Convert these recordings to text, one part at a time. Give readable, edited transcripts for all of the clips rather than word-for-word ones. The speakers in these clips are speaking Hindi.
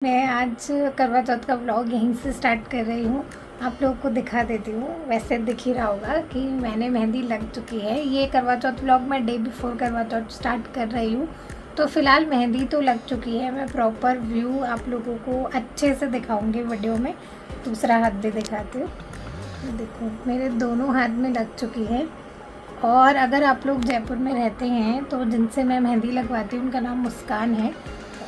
मैं आज करवा चौथ का व्लॉग यहीं से स्टार्ट कर रही हूँ। आप लोगों को दिखा देती हूँ। वैसे दिख ही रहा होगा कि मैंने मेहंदी लग चुकी है। ये करवा चौथ व्लॉग मैं डे बिफोर करवा चौथ स्टार्ट कर रही हूँ। तो फ़िलहाल मेहंदी तो लग चुकी है। मैं प्रॉपर व्यू आप लोगों को अच्छे से दिखाऊँगी वीडियो में। दूसरा हाथ भी दिखाती हूँ। देखो मेरे दोनों हाथ में लग चुकी है। और अगर आप लोग जयपुर में रहते हैं तो जिनसे मैं मेहंदी लगवाती हूँ उनका नाम मुस्कान है।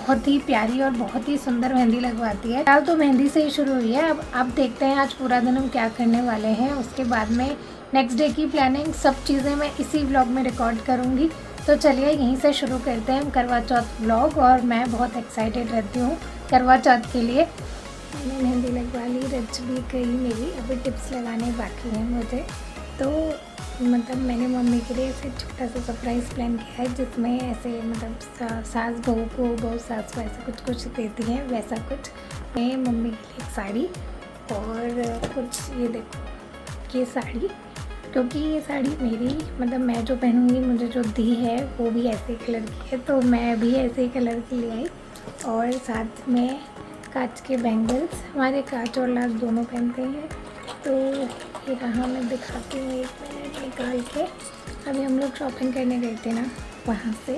बहुत ही प्यारी और बहुत ही सुंदर मेहंदी लगवाती है। फिलहाल तो मेहंदी से ही शुरू हुई है। अब देखते हैं आज पूरा दिन हम क्या करने वाले हैं। उसके बाद में नेक्स्ट डे की प्लानिंग सब चीज़ें मैं इसी व्लॉग में रिकॉर्ड करूँगी। तो चलिए यहीं से शुरू करते हैं हम करवा चौथ व्लॉग। और मैं बहुत एक्साइटेड रहती हूँ करवा चौथ के लिए। मैंने मेहंदी लगवा ली, रच भी गई मेरी। अभी टिप्स लगाने बाकी हैं मुझे। तो मतलब मैंने मम्मी के लिए ऐसे छोटा सा सरप्राइज़ प्लान किया है जिसमें ऐसे मतलब सास बहू को, बहू सास को ऐसा कुछ कुछ देती हैं वैसा कुछ। मैं मम्मी के लिए एक साड़ी और कुछ ये देखो ये साड़ी, क्योंकि ये साड़ी मेरी मतलब मैं जो पहनूंगी मुझे जो दी है वो भी ऐसे कलर की है तो मैं भी ऐसे ही कलर की ले आई। और साथ में कांच के बैंगल्स, हमारे कांच और लाख दोनों पहनते हैं। तो ये रहा, मैं दिखाती हूँ एक मिनट निकाल के। अभी हम लोग शॉपिंग करने गए थे ना वहाँ से,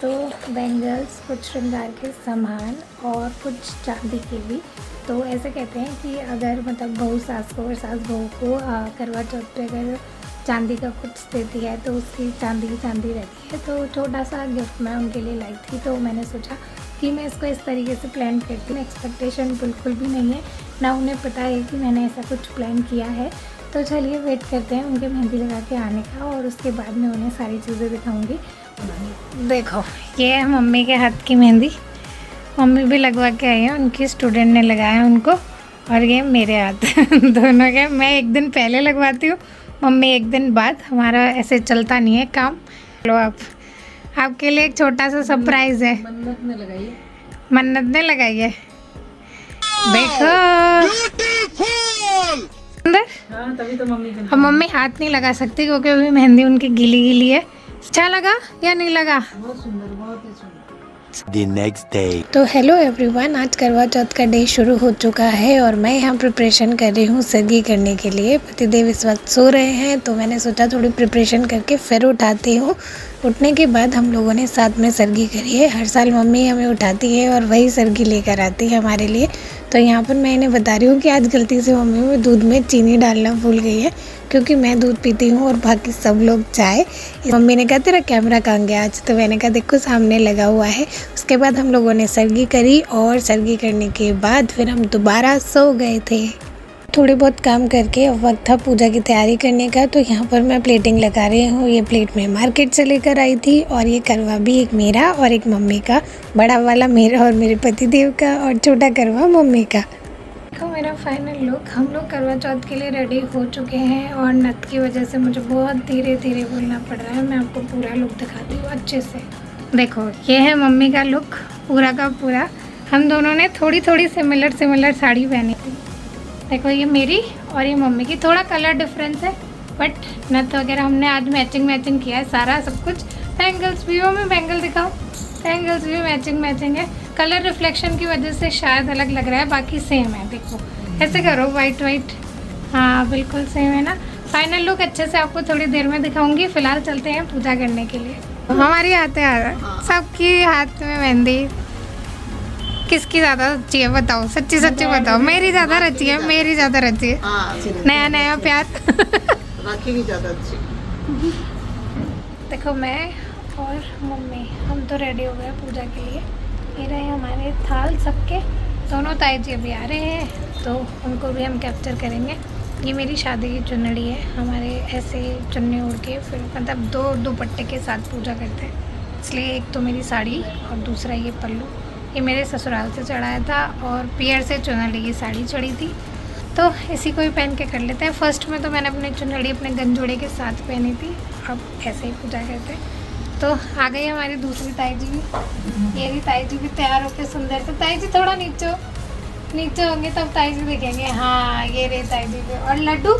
तो बैंगल्स, कुछ श्रृंगार के सामान और कुछ चांदी के भी। तो ऐसे कहते हैं कि अगर मतलब बहू सास को और सास बहू को करवा चौथ पे अगर चांदी का कुछ देती है तो उसकी चांदी की चांदी रहती है। तो छोटा सा गिफ्ट मैं उनके लिए लाई थी। तो मैंने सोचा कि मैं इसको इस तरीके से प्लान करती हूँ। एक्सपेक्टेशन बिल्कुल भी नहीं है, ना उन्हें पता है कि मैंने ऐसा कुछ प्लान किया है। तो चलिए वेट करते हैं उनके मेहंदी लगा के आने का और उसके बाद में उन्हें सारी चीज़ें दिखाऊंगी। देखो ये है मम्मी के हाथ की मेहंदी। मम्मी भी लगवा के आई है, उनकी स्टूडेंट ने लगाया उनको। और ये मेरे हाथ दोनों के। मैं एक दिन पहले लगवाती हूँ, मम्मी एक दिन बाद। हमारा ऐसे चलता नहीं है काम। चलो आप आपके लिए एक छोटा सा सरप्राइज है। मन्नत ने लगाई है। मन्नत ने लगाई है, देखो अंदर। हाँ तभी तो मम्मी अब मम्मी हाथ नहीं लगा सकती क्योंकि अभी मेहंदी उनकी गीली गीली है। अच्छा लगा या नहीं लगा? बहुत सुंदर, बहुत ही सुंदर। The next day. तो हेलो एवरीवन, आज करवा चौथ का डे शुरू हो चुका है और मैं यहाँ प्रिपरेशन कर रही हूँ सरगी करने के लिए। पतिदेव इस वक्त सो रहे हैं तो मैंने सोचा थोड़ी प्रिपरेशन करके फिर उठाती हूँ। उठने के बाद हम लोगों ने साथ में सरगी करी है। हर साल मम्मी हमें उठाती है और वही सरगी लेकर आती है हमारे लिए। तो यहाँ पर मैं इन्हें बता रही हूँ कि आज गलती से मम्मी वो दूध में चीनी डालना भूल गई है, क्योंकि मैं दूध पीती हूँ और बाकी सब लोग चाय। मम्मी ने कहा तेरा कैमरा कहाँ गया आज? तो मैंने कहा देखो सामने लगा हुआ है। उसके बाद हम लोगों ने सरगी करी और सरगी करने के बाद फिर हम दोबारा सो गए थे। थोड़ी बहुत काम करके अब वक्त था पूजा की तैयारी करने का। तो यहाँ पर मैं प्लेटिंग लगा रही हूँ। ये प्लेट मैं मार्केट से लेकर आई थी और ये करवा भी एक मेरा और एक मम्मी का। बड़ा वाला मेरा और मेरे पतिदेव का और छोटा करवा मम्मी का। देखो मेरा फाइनल लुक। हम लोग करवा चौथ के लिए रेडी हो चुके हैं और नथ की वजह से मुझे बहुत धीरे धीरे बोलना पड़ रहा है। मैं आपको पूरा लुक दिखाती हूँ अच्छे से। देखो ये है मम्मी का लुक पूरा का पूरा। हम दोनों ने थोड़ी थोड़ी सिमिलर साड़ी पहनी थी। देखो ये मेरी और ये मम्मी की, थोड़ा कलर डिफरेंस है बट नथ वगैरह हमने आज मैचिंग किया है सारा सब कुछ। बैंगल्स भी, मैं बैंगल दिखाऊँ? बैंगल्स भी मैचिंग है। कलर रिफ्लेक्शन की वजह से शायद अलग लग रहा है, बाकी सेम है। देखो ऐसे करो वाइट, हाँ बिल्कुल सेम है ना। फाइनल लुक अच्छे से आपको थोड़ी देर में दिखाऊंगी। फिलहाल चलते हैं पूजा करने के लिए। हमारी हाथें आ रहा है, सबकी हाथ में मेहंदी। किसकी ज़्यादा रची है बताओ, सच्ची बताओ। मेरी ज़्यादा रची है, मेरी ज़्यादा रची है। नया प्यार राखी भी ज़्यादा अच्छी। देखो मैं और मम्मी हम तो रेडी हो गए पूजा के लिए। ये रहे हमारे थाल सबके। दोनों ताई जी अभी आ रहे हैं तो उनको भी हम कैप्चर करेंगे। ये मेरी शादी की चुनरी है। हमारे ऐसे चुन्नी ओढ़ के फिर मतलब दो दुपट्टे के साथ पूजा करते हैं, इसलिए एक तो मेरी साड़ी और दूसरा ये पल्लू। ये मेरे ससुराल से चढ़ाया था और पियर से चुनरी की साड़ी चढ़ी थी, तो इसी को ही पहन के कर लेते हैं। फर्स्ट में तो मैंने अपनी चुनरी अपने गंजोड़े के साथ पहनी थी, अब ऐसे ही पूजा करते हैं। तो आ गई हमारी दूसरी ताई जी भी। ये भी ताई जी भी तैयार होकर सुंदर से। ताई जी थोड़ा नीचे होंगे तब ताई जी दिखेंगे। हाँ ये रहे ताई जी भी। और लड्डू,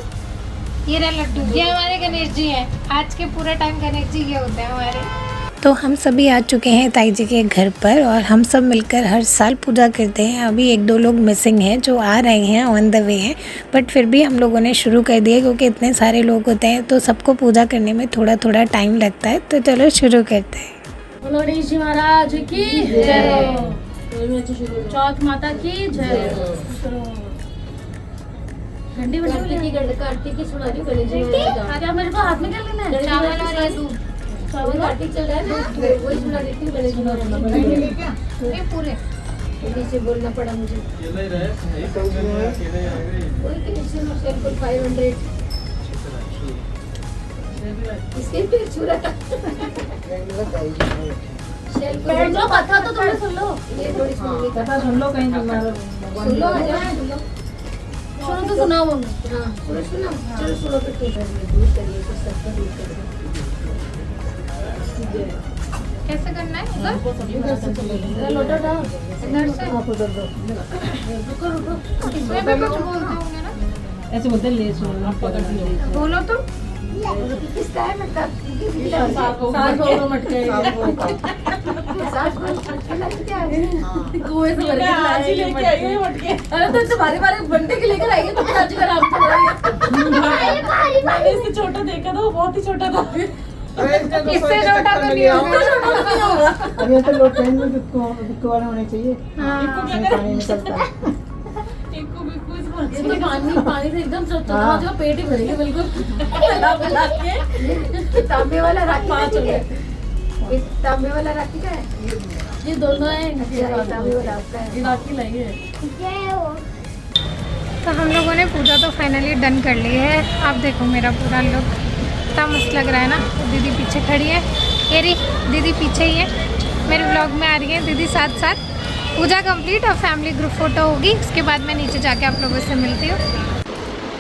ये रहे लड्डू। ये हमारे गणेश जी हैं। आज के पूरा टाइम गणेश जी ये होते हैं हमारे। तो हम सभी आ चुके हैं ताई जी के घर पर और हम सब मिलकर हर साल पूजा करते हैं। अभी 1-2 लोग मिसिंग हैं जो आ रहे हैं, ऑन द वे हैं, बट फिर भी हम लोगों ने शुरू कर दिया क्योंकि इतने सारे लोग होते हैं तो सबको पूजा करने में थोड़ा थोड़ा टाइम लगता है। तो चलो शुरू करते हैं। बोलो गणेश जी महाराज की जय, चौथ माता की जय। घंटी की सुना रही गणेश जी महाराज। क्या मेरे को हाथ में क्या लेना है? चावल और ये दूध। चावल घाटी चल रहा है, वही सुना देती हूँ गणेश जी महाराज। ये पूरे हिंदी से बोलना पड़ा मुझे। वही के नीचे में शेल को 500 इसके पे छुरा था। शेल को लो, कथा तो तुमने सुन लो। ये थोड़ी सुन ली कथा सुन लो कहीं तुम्हारा सुन लो, आ जाओ सुन लो। सुनो तो सुनाओ मम्मी। हाँ सुनो चलो सुनो तो ठीक है। दूर करिए तो सबका दूर करिए। कैसे करना है? इधर से चलो, लोटा डाल इधर से। आप उधर दो रुको इसमें भी कुछ बोलते होंगे ना? ऐसे बोलते ले सुनो आप पकड़ के ले बोलो तो। किसका है मतलब? साफ हो मटके सास मटके लगते हैं। कुएं से भर के लाए ये मटके। अरे तो तुम्हारे बारे बंटे के लेकर आएंगे तो आज का नाम तो मैंने इससे छोटा देखा था, वो बहुत ही छोटा था। इससे छोटा तो नहीं होगा। अरे तो लोग ट्रेन में बिक्को वाले होने चाहिए। हाँ। पानी निकलता है। ये तो पानी से एकदम चौथा पेट ही भरेगा बिल्कुल। तांबे वाला राखी पाँच हो गए। तांबे वाला राखी का है? ये दोनों है। तांबे वाला आपका है। ये राखी लाई है। तो हम लोगों ने पूजा तो फाइनली डन कर ली है। आप देखो मेरा पूरा लुक कितना मस्त लग रहा है ना। तो दीदी पीछे खड़ी है, ये रही दीदी पीछे ही है, मेरे व्लॉग में आ रही है दीदी साथ साथ। पूजा कंप्लीट और फैमिली ग्रुप फोटो होगी, उसके बाद मैं नीचे जाके आप लोगों से मिलती हूँ।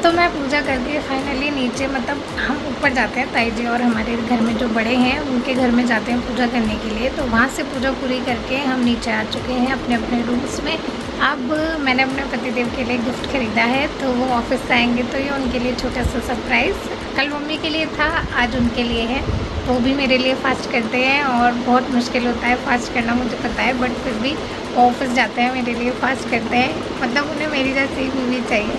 तो मैं पूजा करके फाइनली नीचे, मतलब हम ऊपर जाते हैं ताई जी और हमारे घर में जो बड़े हैं उनके घर में जाते हैं पूजा करने के लिए। तो वहाँ से पूजा पूरी करके हम नीचे आ चुके हैं अपने अपने रूम्स में। अब मैंने अपने पतिदेव के लिए गिफ्ट खरीदा है, तो वो ऑफिस से आएंगे तो ये उनके लिए छोटा सा सरप्राइज़। कल मम्मी के लिए था, आज उनके लिए है। वो भी मेरे लिए फास्ट करते हैं और बहुत मुश्किल होता है फास्ट करना, मुझे पता है, बट फिर भी ऑफिस जाते हैं मेरे लिए फास्ट करते हैं। मतलब उन्हें मेरी जैसी बीवी चाहिए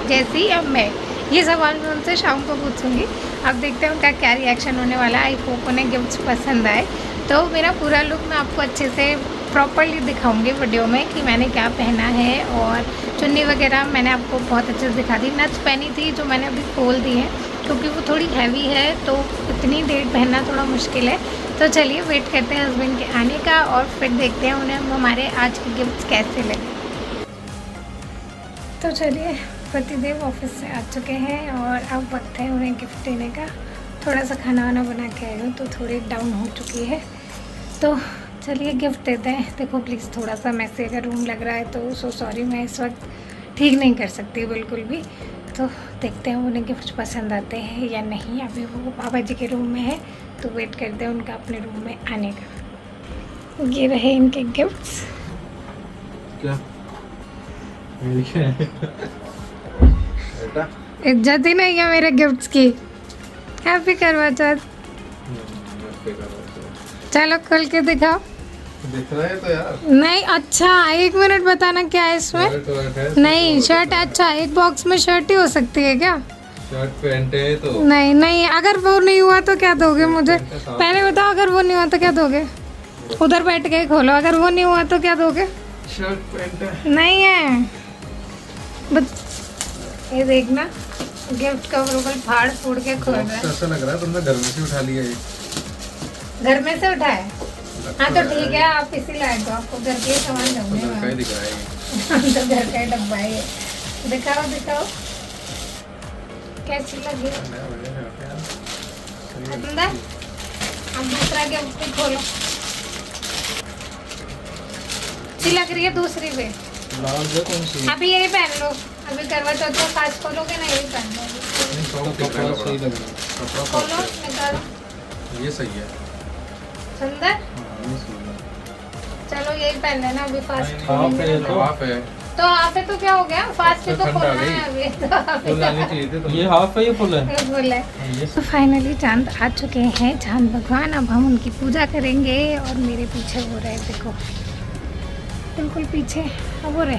जैसी अब मैं। ये सवाल मैं उनसे शाम को पूछूंगी। अब देखते हैं उनका क्या रिएक्शन होने वाला है। आई होप उन्हें गिफ्ट्स पसंद आए। तो मेरा पूरा लुक मैं आपको अच्छे से प्रॉपरली दिखाऊंगी वीडियो में कि मैंने क्या पहना है। और चुन्नी वगैरह मैंने आपको बहुत अच्छे से दिखा दी। नथ पहनी थी जो मैंने अभी खोल दी है क्योंकि वो थोड़ी हैवी है, तो इतनी देर पहनना थोड़ा मुश्किल है। तो चलिए वेट करते हैं हस्बैंड के आने का और फिर देखते हैं उन्हें हमारे आज के गिफ्ट्स कैसे लगे। तो चलिए पतिदेव ऑफिस से आ चुके हैं और अब वक्त है उन्हें गिफ्ट देने का। थोड़ा सा खाना वाना बना के आई हूँ तो थोड़ी डाउन हो चुकी है। तो चलिए गिफ्ट देते हैं। देखो प्लीज़ थोड़ा सा मैसे अगर रूम लग रहा है तो सो सॉरी, मैं इस वक्त ठीक नहीं कर सकती बिल्कुल भी। तो देखते हैं उन्हें गिफ्ट पसंद आते हैं या नहीं। अभी वो बाबा जी के रूम में है तो वेट करते हैं उनका अपने रूम में आने का। ये रहे इनके गिफ्ट्स। क्या बेटा इज्जत ही नहीं है मेरे गिफ्ट्स की। हैप्पी करवा चौथ। चलो खोल के दिखाओ। दिख रहा है तो यार। नहीं अच्छा, 1 मिनट बताना क्या है इसमें। नहीं शर्ट, अच्छा एक बॉक्स में शर्ट ही हो सकती है क्या? शर्ट पैंट है तो नहीं नहीं, अगर वो नहीं हुआ तो क्या दोगे मुझे? पहले बताओ, अगर वो नहीं हुआ तो क्या दोगे? उधर बैठ के खोलो, अगर वो नहीं हुआ तो क्या दोगे? शर्ट पैंट है। नहीं है बस ये देखना, गिफ्ट का बिल्कुल फाड़ फूड़ के खोल रहा है। ऐसा लग रहा है तुमने घर में से उठा लिया ये। घर में से उठाए? हाँ तो ठीक है, आप इसी लायक हो, आपको घर के सामान तो घर का ही दूंगी। दिख रहा है ये। तो घर का ही डब्बा है। दिखाओ दिखाओ कैसी लगी अंदर। अब दूसरा गिफ्ट भी खोलो। अच्छी लग रही है दूसरी भी। लाल जो कौन सी? अभी यही पहन लो, अभी करवा चौथ का खास खोलोगे ना, यही पहन लो। कपड़ा सही लग रहा है। कपड़ा खोलो soft निकालो। है। ये सही है। सुंदर। हाँ, ये सही है। चलो यही पहन लेना अभी फास्ट। हाफ है। तो आपे तो क्या हो गया फास्ट तो तो ठंड आ खोलना गई। है अभी तो फुल आनी चाहिए थे। तो ये हाफ है ये फुल है? फुल है। ये तो फाइनली चांद आ चुके हैं, चांद भगवान। अब हम उनकी पूजा करेंगे और मेरे पीछे वो रहे, देखो बिल्कुल पीछे अब वो रहे,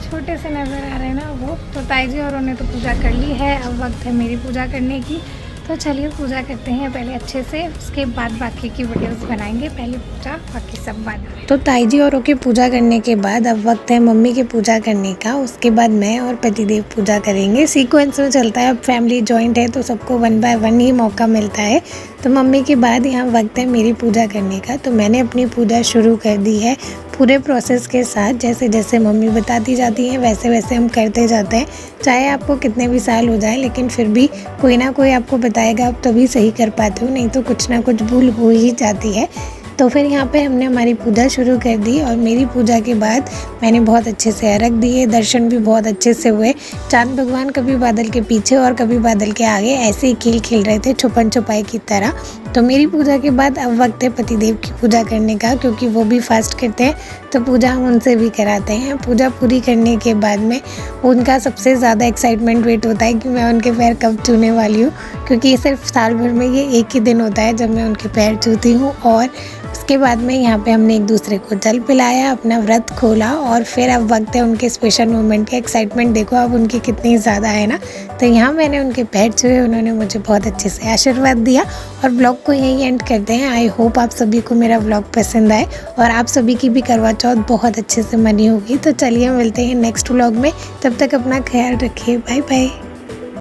छोटे से नज़र आ रहे हैं ना वो। तो ताई जी और उन्होंने तो पूजा कर ली है, अब वक्त है मेरी पूजा करने की। तो चलिए पूजा करते हैं पहले अच्छे से, उसके बाद बाकी की वीडियोस बनाएंगे। पहले पूजा, बाकी सब बाद में। तो ताई जी औरों की पूजा करने के बाद अब वक्त है मम्मी की पूजा करने का। उसके बाद मैं और पतिदेव पूजा करेंगे। सीक्वेंस में चलता है, अब फैमिली जॉइंट है तो सबको 1 बाय 1 ही मौका मिलता है। तो मम्मी के बाद यहाँ वक्त है मेरी पूजा करने का। तो मैंने अपनी पूजा शुरू कर दी है पूरे प्रोसेस के साथ। जैसे जैसे मम्मी बताती जाती हैं वैसे वैसे हम करते जाते हैं। चाहे आपको कितने भी साल हो जाए, लेकिन फिर भी कोई ना कोई आपको बताएगा, आप तभी सही कर पाते हो, नहीं तो कुछ ना कुछ भूल हो ही जाती है। तो फिर यहाँ पे हमने हमारी पूजा शुरू कर दी और मेरी पूजा के बाद मैंने बहुत अच्छे से अर्घ दिए, दर्शन भी बहुत अच्छे से हुए। चांद भगवान कभी बादल के पीछे और कभी बादल के आगे ऐसे ही खेल खेल रहे थे, छुपन छुपाई की तरह। तो मेरी पूजा के बाद अब वक्त है पतिदेव की पूजा करने का, क्योंकि वो भी फास्ट करते हैं तो पूजा हम उनसे भी कराते हैं। पूजा पूरी करने के बाद में उनका सबसे ज़्यादा एक्साइटमेंट वेट होता है कि मैं उनके पैर कब छूने वाली हूँ, क्योंकि सिर्फ साल भर में ये एक ही दिन होता है जब मैं उनके पैर छूती हूँ। और उसके बाद में यहाँ पे हमने एक दूसरे को जल पिलाया, अपना व्रत खोला और फिर अब वक्त है उनके स्पेशल मोमेंट के। एक्साइटमेंट देखो अब उनकी कितनी ज़्यादा है ना। तो यहाँ मैंने उनके पैर छुए, उन्होंने मुझे बहुत अच्छे से आशीर्वाद दिया। और ब्लॉग को यहीं एंड करते हैं। आई होप आप सभी को मेरा ब्लॉग पसंद आए और आप सभी की भी करवा चौथ बहुत अच्छे से मनी होगी। तो चलिए मिलते हैं नेक्स्ट ब्लॉग में, तब तक अपना ख्याल रखिए, बाय बाय।